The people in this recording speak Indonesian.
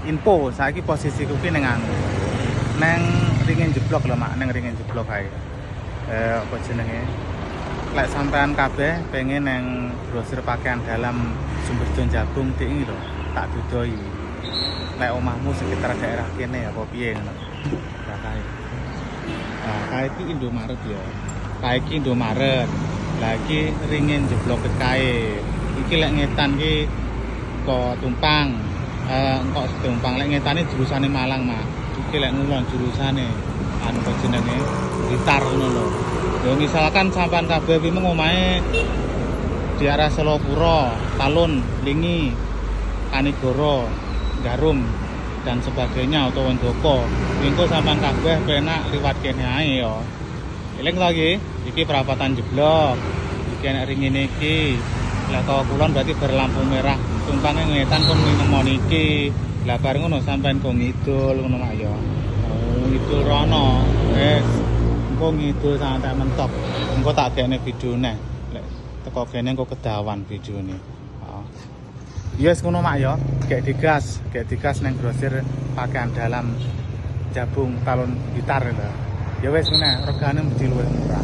info saiki posisiku ki ning anu. Neng ringin jeblok lho Mak, neng ringin jeblok kae. Apa jenenge? Lek sampean kabeh pengen neng grosir pakaian dalam Sumberjo Jabung dik iki lho, tak dudoi. Lek omahmu sekitar daerah kene apa piye ngono. Lah kae. Nah, kae iki Indomaret ya. Kae iki Indomaret. Lah iki ringin jeblok kae. Iki lek ngetan ki kok Tumpang. Engkok Tumpang lek ngetane jurusane Malang, Mak. Iki lek ngulon jurusane anu jenenge Blitar ngono lho. Ya misalkan sampean kabeh kuwi omahe di arah Selopuro, Talun, Lingi, Kanigoro, Garum dan sebagainya atau Wondoko. Engko sampean kabeh penak liwat kene ae ya. Eling to iki perapatan jeblok. Iki enek ringine iki. Lah kok kulon berarti berlampu merah. Tumpange ngetan kon nemoni iki. Lah bar ngono sampean kok ngidul ngono Mak ya. Oh, ngidul rono. Wes. Engko ngidul santai mentok. Engko tak gekne videone. Lek teko kene engko kedawan videone. Heeh. Yes ngono Mak ya. Gek digas nang grosir pakaian dalam Jabung Talun Blitar lho. Ya wes ngene, regane mesti luwih murah.